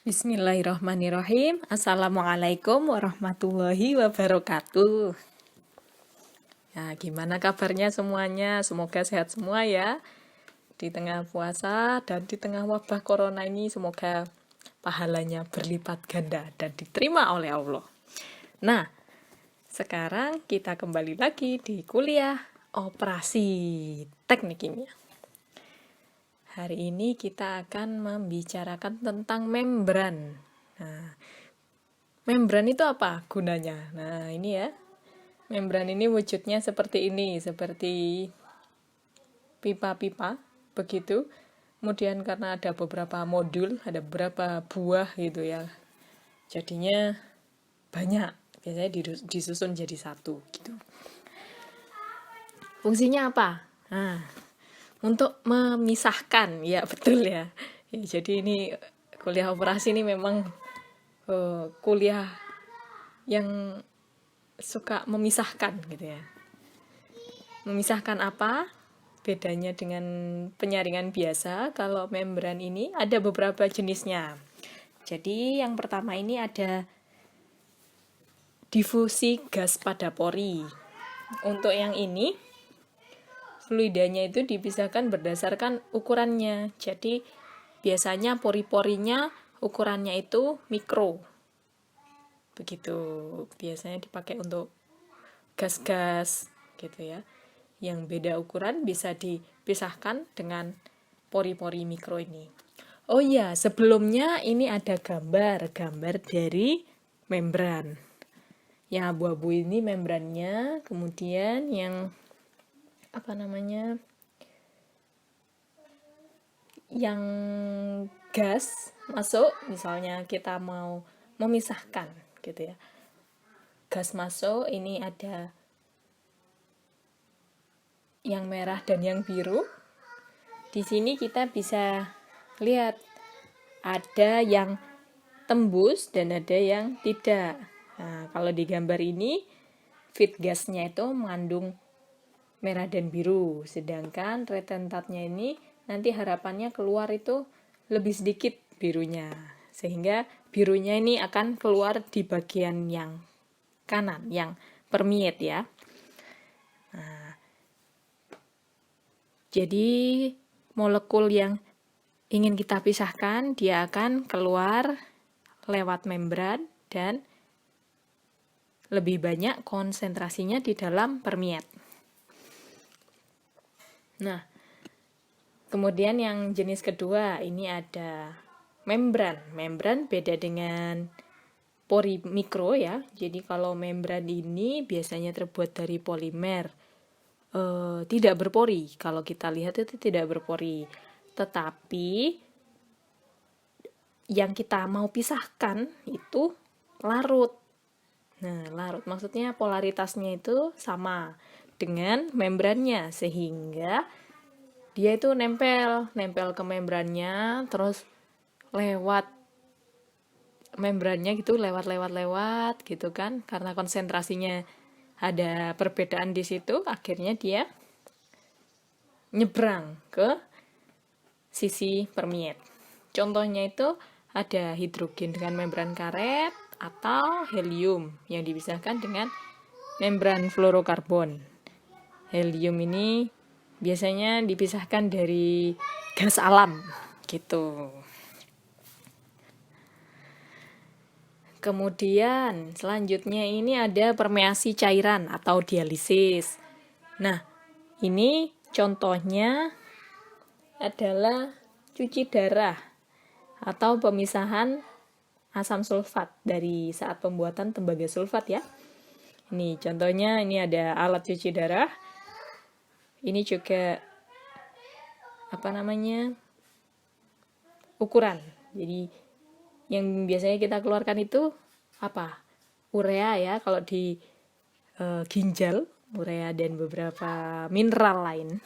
Bismillahirrahmanirrahim. Assalamualaikum warahmatullahi wabarakatuh. Ya, gimana kabarnya semuanya? Semoga sehat semua ya. Di tengah puasa dan di tengah wabah corona ini semoga pahalanya berlipat ganda dan diterima oleh Allah. Nah, sekarang kita kembali lagi di kuliah operasi teknik kimia. Hari ini kita akan membicarakan tentang membran. Nah, membran itu apa gunanya? Nah, ini ya. Membran ini wujudnya seperti ini, seperti pipa-pipa, begitu. Kemudian karena ada beberapa modul, ada beberapa buah gitu ya. Jadinya banyak, biasanya disusun jadi satu gitu. Fungsinya apa? Nah, untuk memisahkan, ya betul ya. Jadi ini kuliah operasi ini memang kuliah yang suka memisahkan gitu ya. Memisahkan apa? Bedanya dengan penyaringan biasa, kalau membran ini ada beberapa jenisnya. Jadi yang pertama ini ada difusi gas pada pori. Untuk yang ini, fluidanya itu dipisahkan berdasarkan ukurannya. Jadi biasanya pori-porinya ukurannya itu mikro. Begitu biasanya dipakai untuk gas-gas gitu ya. Yang beda ukuran bisa dipisahkan dengan pori-pori mikro ini. Oh iya, sebelumnya ini ada gambar dari membran. Yang abu-abu ini membrannya, kemudian yang yang gas masuk, misalnya kita mau memisahkan gitu ya. Gas masuk, ini ada yang merah dan yang biru. Di sini kita bisa lihat ada yang tembus dan ada yang tidak. Nah, kalau di gambar ini feed gasnya itu mengandung merah dan biru, sedangkan retentatnya ini nanti harapannya keluar itu lebih sedikit birunya, sehingga birunya ini akan keluar di bagian yang kanan, yang permeate ya. Nah, jadi molekul yang ingin kita pisahkan, dia akan keluar lewat membran dan lebih banyak konsentrasinya di dalam permeate. Nah, kemudian yang jenis kedua, ini ada membran. Membran beda dengan pori mikro ya. Jadi kalau membran ini biasanya terbuat dari polimer. Tidak berpori. Kalau kita lihat itu tidak berpori. Tetapi yang kita mau pisahkan itu larut. Nah, larut maksudnya polaritasnya itu sama dengan membrannya, sehingga dia itu nempel ke membrannya, terus lewat membrannya gitu, lewat gitu kan, karena konsentrasinya ada perbedaan di situ, akhirnya dia nyebrang ke sisi permeate. Contohnya itu ada hidrogen dengan membran karet atau helium yang dipisahkan dengan membran fluorokarbon. Helium ini biasanya dipisahkan dari gas alam gitu. Kemudian selanjutnya ini ada permeasi cairan atau dialisis. Nah, ini contohnya adalah cuci darah atau pemisahan asam sulfat dari saat pembuatan tembaga sulfat ya. Ini contohnya, ini ada alat cuci darah. Ini juga ukuran. Jadi yang biasanya kita keluarkan itu apa? Urea ya, kalau di ginjal, urea dan beberapa mineral lain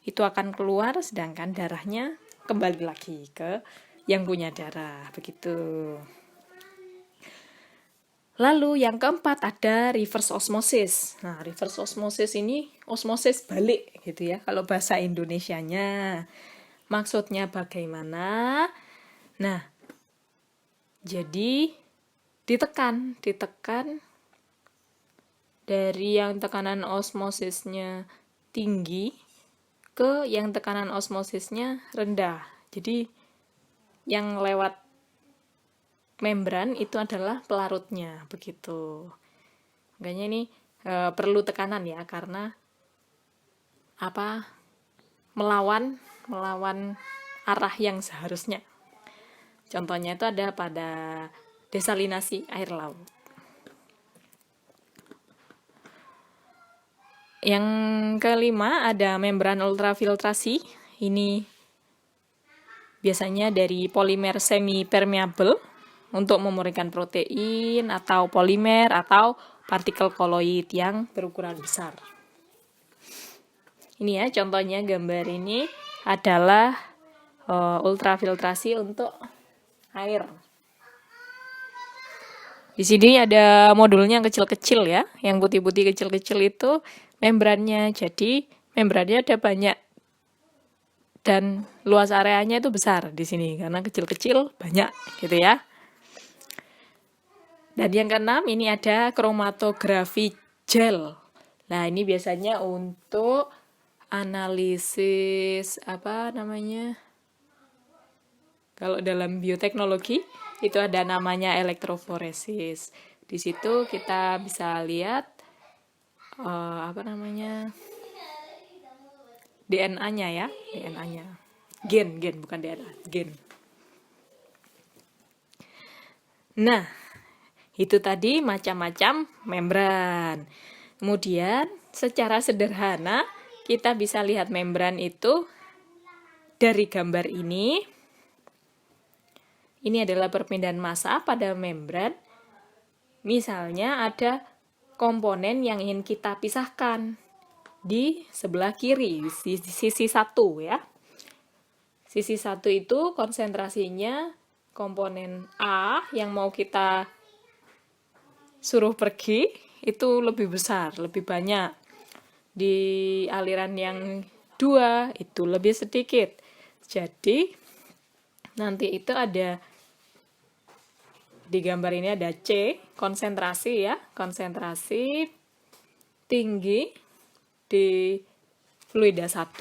itu akan keluar, sedangkan darahnya kembali lagi ke yang punya darah, begitu. Lalu yang keempat ada reverse osmosis. Nah, reverse osmosis ini osmosis balik gitu ya, kalau bahasa Indonesianya. Maksudnya bagaimana? Nah, Jadi ditekan dari yang tekanan osmosisnya tinggi ke yang tekanan osmosisnya rendah. Jadi yang lewat membran itu adalah pelarutnya, begitu. Makanya ini perlu tekanan ya, karena melawan arah yang seharusnya. Contohnya itu ada pada desalinasi air laut. Yang kelima ada membran ultrafiltrasi. Ini biasanya dari polimer semi permeable untuk memurnikan protein atau polimer atau partikel koloid yang berukuran besar. Ini ya contohnya, gambar ini adalah ultrafiltrasi untuk air. Di sini ada modulnya yang kecil-kecil ya, yang putih-putih kecil-kecil itu membrannya. Jadi membrannya ada banyak dan luas areanya itu besar di sini karena kecil-kecil banyak gitu ya. Dan yang keenam ini ada kromatografi gel. Nah, ini biasanya untuk analisis kalau dalam bioteknologi itu ada namanya elektroforesis. Di situ kita bisa lihat DNA-nya ya, DNA-nya. Gen bukan DNA, gen. Nah, itu tadi macam-macam membran. Kemudian secara sederhana kita bisa lihat membran itu dari gambar ini. Ini adalah perpindahan massa pada membran. Misalnya ada komponen yang ingin kita pisahkan di sebelah kiri, di sisi 1 ya. Sisi 1 itu konsentrasinya komponen A yang mau kita suruh pergi itu lebih besar, lebih banyak. Di aliran yang 2 itu lebih sedikit. Jadi nanti itu ada di gambar ini ada C, konsentrasi ya, konsentrasi tinggi di fluida 1.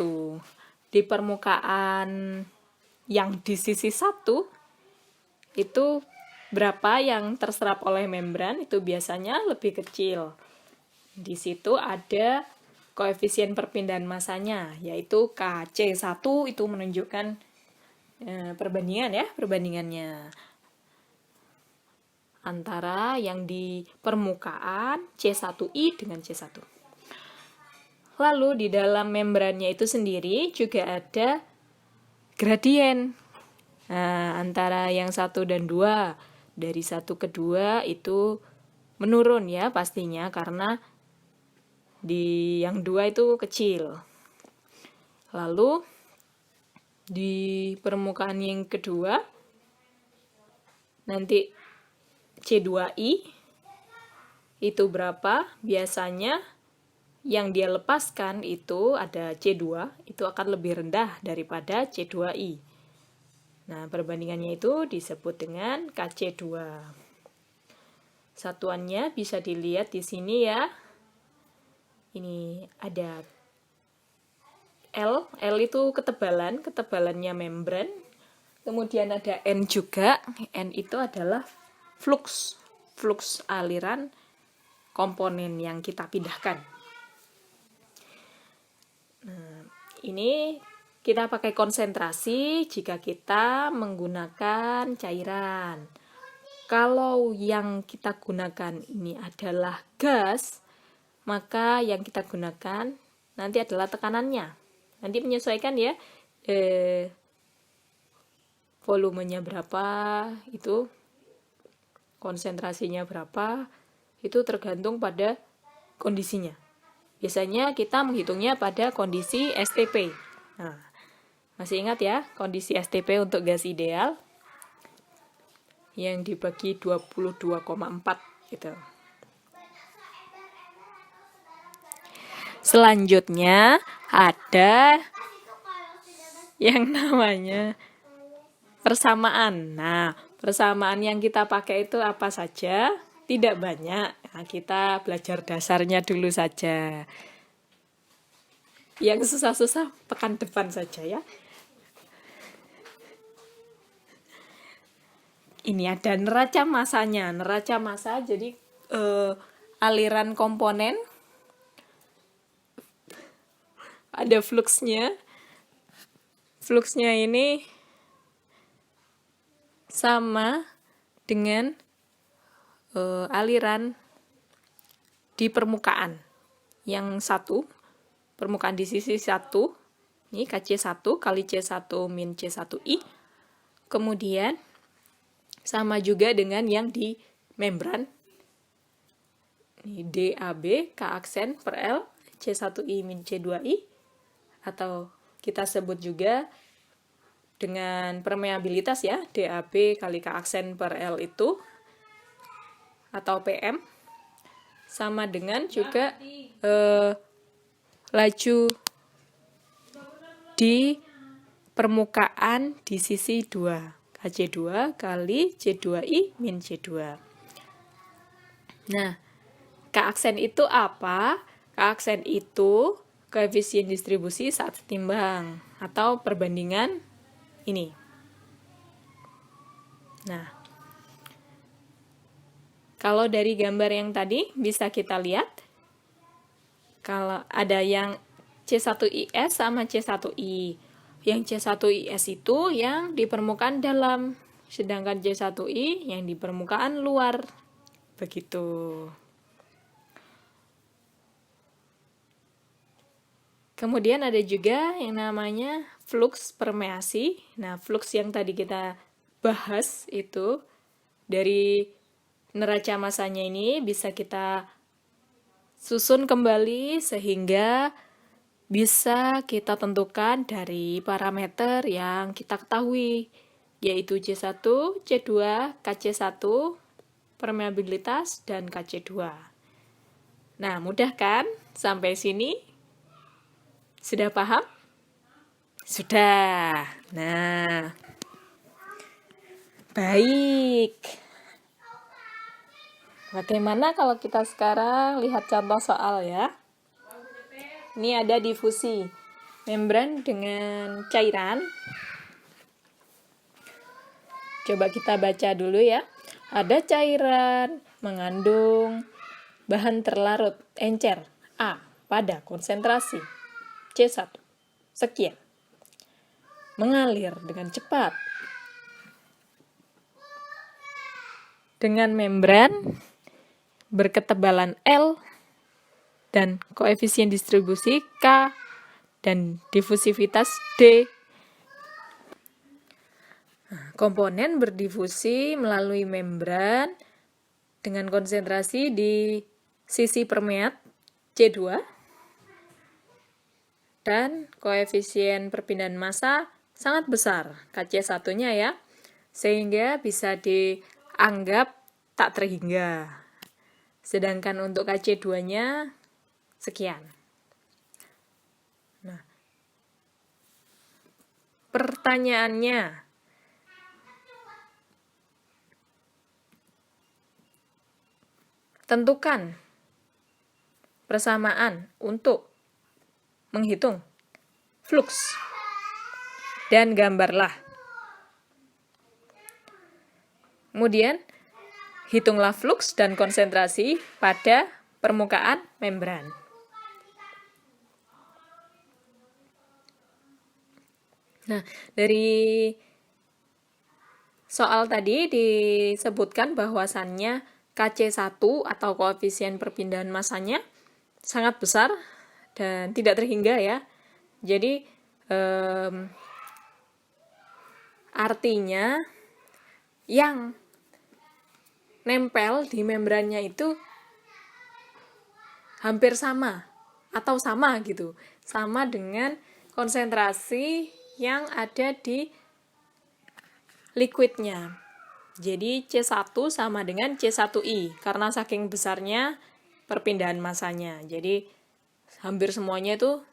Di permukaan yang di sisi 1 itu berapa yang terserap oleh membran itu biasanya lebih kecil. Di situ ada koefisien perpindahan massanya yaitu KC1, itu menunjukkan perbandingannya antara yang di permukaan C1I dengan C1. Lalu di dalam membrannya itu sendiri juga ada gradien antara yang 1 dan 2. Dari 1 ke 2 itu menurun ya pastinya, karena di yang 2 itu kecil. Lalu di permukaan yang kedua nanti C2I itu berapa? Biasanya yang dia lepaskan itu ada C2, itu akan lebih rendah daripada C2I. Nah, perbandingannya itu disebut dengan KC2. Satuannya bisa dilihat di sini ya. Ini ada L itu ketebalannya membran. Kemudian ada N juga. N itu adalah flux aliran komponen yang kita pindahkan. Nah, ini kita pakai konsentrasi jika kita menggunakan cairan. Kalau yang kita gunakan ini adalah gas, maka yang kita gunakan nanti adalah tekanannya. Nanti menyesuaikan ya, volumenya berapa, itu konsentrasinya berapa, itu tergantung pada kondisinya. Biasanya kita menghitungnya pada kondisi STP. Nah, masih ingat ya, kondisi STP untuk gas ideal yang dibagi 22,4 gitu. Selanjutnya ada yang namanya persamaan. Nah, Persamaan yang kita pakai itu apa saja? Tidak banyak. Nah, kita belajar dasarnya dulu saja. Yang susah-susah pekan depan saja ya. Ini ada neraca masanya. Neraca massa jadi aliran komponen, ada fluxnya. Fluxnya ini sama dengan aliran di permukaan. Yang satu, permukaan di sisi satu, ini KC1 kali C1 min C1I. Kemudian sama juga dengan yang di membran. Ini DAB K aksen per L C1I min C2I, atau kita sebut juga dengan permeabilitas ya, DAB kali K aksen per L itu, atau PM, sama dengan juga laju di permukaan di sisi 2, KC2 kali C2I min C2. Nah, K aksen itu apa? K aksen itu koefisien distribusi saat timbang atau perbandingan ini. Nah, kalau dari gambar yang tadi bisa kita lihat, kalau ada yang C1IS sama C1I. Yang C1IS itu yang di permukaan dalam, sedangkan C1I yang di permukaan luar. Begitu. Kemudian ada juga yang namanya flux permeasi. Nah, flux yang tadi kita bahas itu dari neraca massanya ini bisa kita susun kembali sehingga bisa kita tentukan dari parameter yang kita ketahui, yaitu C1, C2, KC1, permeabilitas, dan KC2. Nah, mudah kan? Sampai sini sudah paham? Sudah. Nah, baik. Bagaimana kalau kita sekarang lihat contoh soal ya? Ini ada difusi membran dengan cairan. Coba kita baca dulu ya. Ada cairan mengandung bahan terlarut encer A pada konsentrasi C1 sekian. Mengalir dengan cepat dengan membran berketebalan L dan koefisien distribusi K dan difusivitas D. Komponen berdifusi melalui membran dengan konsentrasi di sisi permeat C2 dan koefisien perpindahan massa sangat besar, KC1-nya ya, sehingga bisa dianggap tak terhingga. Sedangkan untuk KC2-nya sekian. Nah, pertanyaannya, tentukan persamaan untuk menghitung flux dan gambarlah. Kemudian, hitunglah flux dan konsentrasi pada permukaan membran. Nah, dari soal tadi disebutkan bahwasannya KC1 atau koefisien perpindahan massanya sangat besar dan tidak terhingga ya. Jadi artinya yang nempel di membrannya itu hampir sama atau sama gitu. Sama dengan konsentrasi yang ada di liquidnya. Jadi C1 sama dengan C1I karena saking besarnya perpindahan massanya. Jadi hampir semuanya itu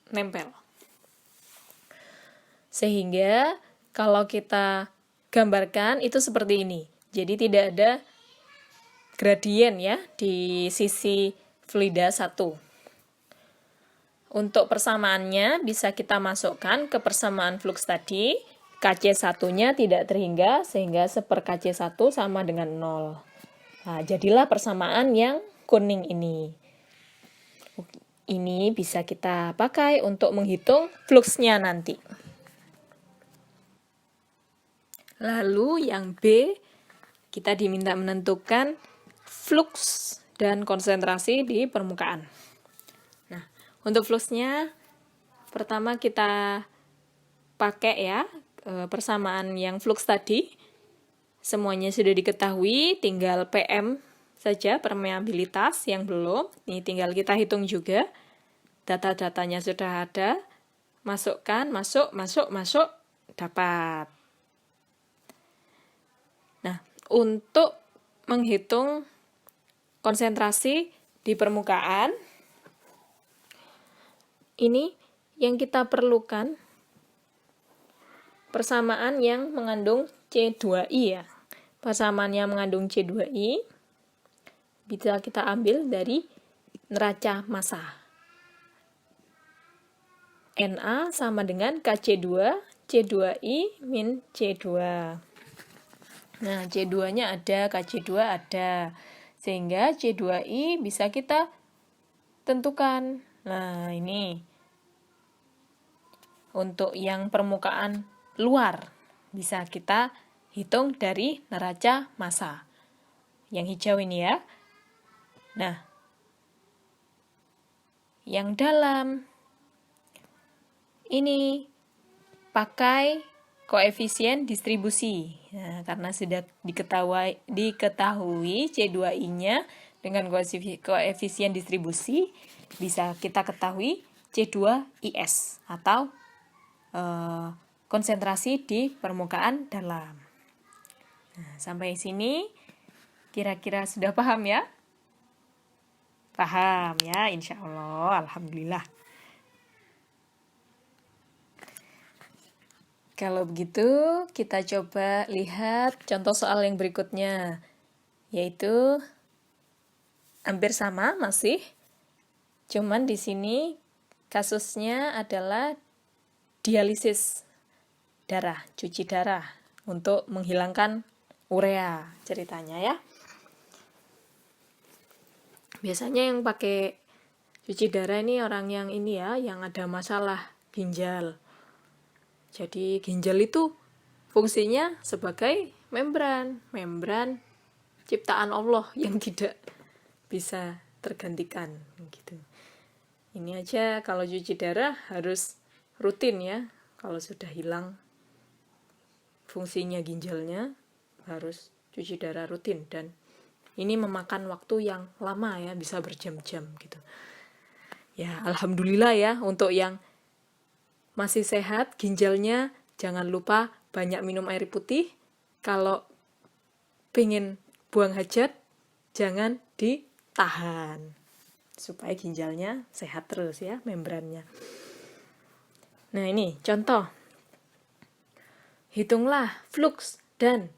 nempel. Sehingga kalau kita gambarkan itu seperti ini. Jadi tidak ada gradien ya di sisi fluida 1. Untuk persamaannya bisa kita masukkan ke persamaan flux tadi. KC1-nya tidak terhingga sehingga 1/KC1 sama dengan 0. Nah, jadilah persamaan yang kuning ini. Ini bisa kita pakai untuk menghitung fluxnya nanti. Lalu yang B, kita diminta menentukan flux dan konsentrasi di permukaan. Nah, untuk fluxnya, pertama kita pakai ya persamaan yang flux tadi. Semuanya sudah diketahui, tinggal PM saja permeabilitas yang belum. Ini tinggal kita hitung juga. Data-datanya sudah ada. Masukkan, masuk, dapat. Nah, untuk menghitung konsentrasi di permukaan, ini yang kita perlukan persamaan yang mengandung C2I ya. Persamaan yang mengandung C2I bisa kita ambil dari neraca massa. Na sama dengan KC2, C2I min C2. Nah, C2-nya ada, KC2 ada. Sehingga C2I bisa kita tentukan. Nah, ini. Untuk yang permukaan luar, bisa kita hitung dari neraca massa. Yang hijau ini ya. Nah, yang dalam ini pakai koefisien distribusi. Nah, karena sudah diketahui C2I-nya dengan koefisien distribusi, bisa kita ketahui C2IS atau konsentrasi di permukaan dalam. Nah, sampai sini kira-kira sudah paham ya? Paham ya, insya Allah, alhamdulillah. Kalau begitu, kita coba lihat contoh soal yang berikutnya, yaitu hampir sama masih, cuman di sini kasusnya adalah dialisis darah, cuci darah untuk menghilangkan urea ceritanya ya. Biasanya yang pakai cuci darah ini orang yang ini ya, yang ada masalah ginjal. Jadi ginjal itu fungsinya sebagai membran ciptaan Allah yang tidak bisa tergantikan gitu. Ini aja kalau cuci darah harus rutin ya. Kalau sudah hilang fungsinya ginjalnya harus cuci darah rutin, dan ini memakan waktu yang lama ya, bisa berjam-jam gitu. Ya, alhamdulillah ya untuk yang masih sehat ginjalnya, jangan lupa banyak minum air putih. Kalau pengen buang hajat, jangan ditahan. Supaya ginjalnya sehat terus ya, membrannya. Nah ini contoh. Hitunglah flux dan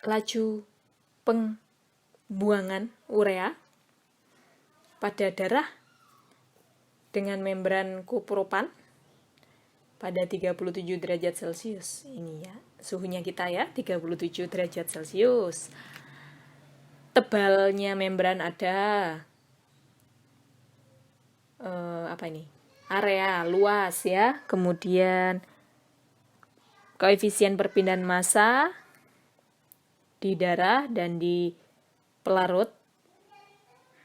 laju pembuangan urea pada darah dengan membran kupropan pada 37 derajat Celcius. Ini ya, suhunya kita ya, 37 derajat Celcius. Tebalnya membran ada area luas ya. Kemudian koefisien perpindahan massa di darah dan di pelarut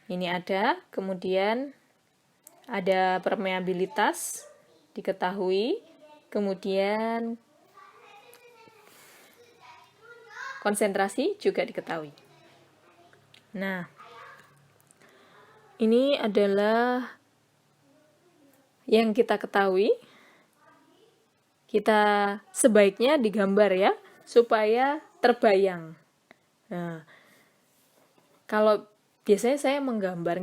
ini ada. Kemudian ada permeabilitas diketahui, kemudian konsentrasi juga diketahui. Nah, ini adalah yang kita ketahui. Kita sebaiknya digambar ya, supaya terbayang. Nah, kalau biasanya saya menggambar,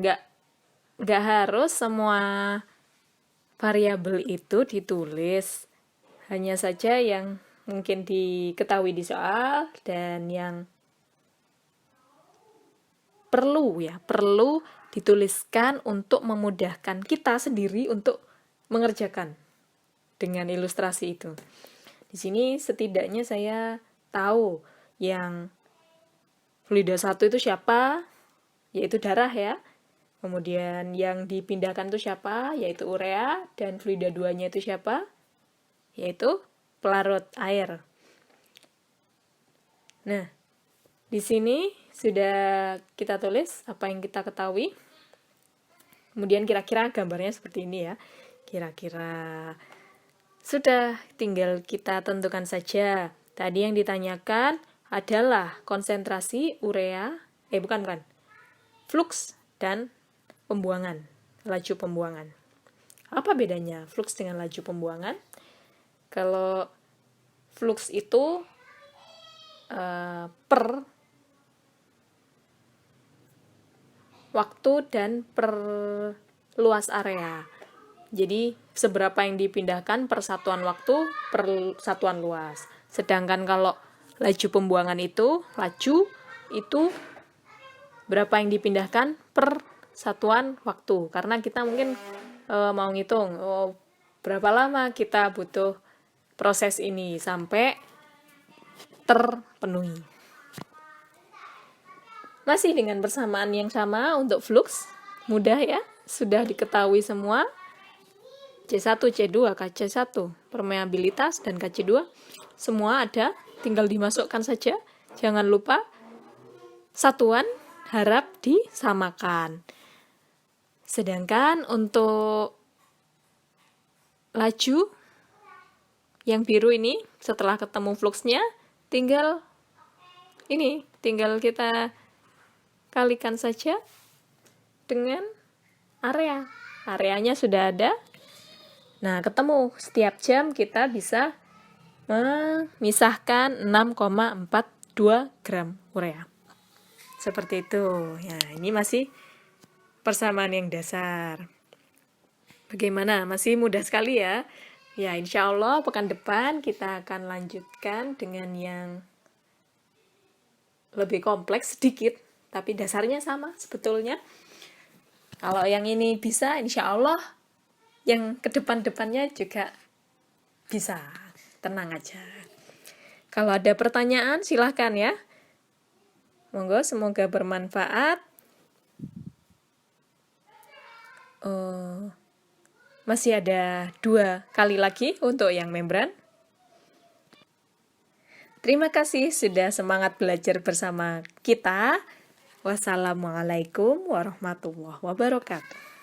nggak harus semua variabel itu ditulis, hanya saja yang mungkin diketahui di soal, dan yang perlu dituliskan untuk memudahkan kita sendiri untuk mengerjakan dengan ilustrasi itu. Di sini setidaknya saya tahu yang fluida 1 itu siapa, yaitu darah ya. Kemudian yang dipindahkan itu siapa, yaitu urea, dan fluida 2-nya itu siapa, yaitu pelarut air. Nah, di sini sudah kita tulis apa yang kita ketahui. Kemudian kira-kira gambarnya seperti ini ya. Kira-kira sudah, tinggal kita tentukan saja. Tadi yang ditanyakan adalah konsentrasi urea, bukan, flux dan pembuangan, laju pembuangan. Apa bedanya flux dengan laju pembuangan? Kalau flux itu per waktu dan per luas area. Jadi seberapa yang dipindahkan per satuan waktu per satuan luas. Sedangkan kalau laju pembuangan itu, berapa yang dipindahkan per satuan waktu. Karena kita mungkin mau ngitung berapa lama kita butuh proses ini sampai terpenuhi. Masih dengan persamaan yang sama untuk flux, mudah ya, sudah diketahui semua. C1, C2, KC1, permeabilitas dan KC2 semua ada, tinggal dimasukkan saja. Jangan lupa satuan harap disamakan. Sedangkan untuk laju yang biru ini, setelah ketemu fluxnya, tinggal kita kalikan saja dengan area. Areanya sudah ada. Nah, ketemu setiap jam kita bisa memisahkan 6,42 gram urea. Seperti itu. Ya, ini masih persamaan yang dasar. Bagaimana? Masih mudah sekali ya? Ya, insya Allah pekan depan kita akan lanjutkan dengan yang lebih kompleks sedikit, tapi dasarnya sama sebetulnya. Kalau yang ini bisa, insya Allah yang kedepan-depannya juga bisa. Tenang aja. Kalau ada pertanyaan silahkan ya. Monggo, semoga bermanfaat. Masih ada 2 kali lagi untuk yang membran. Terima kasih sudah semangat belajar bersama kita. Wassalamualaikum warahmatullahi wabarakatuh.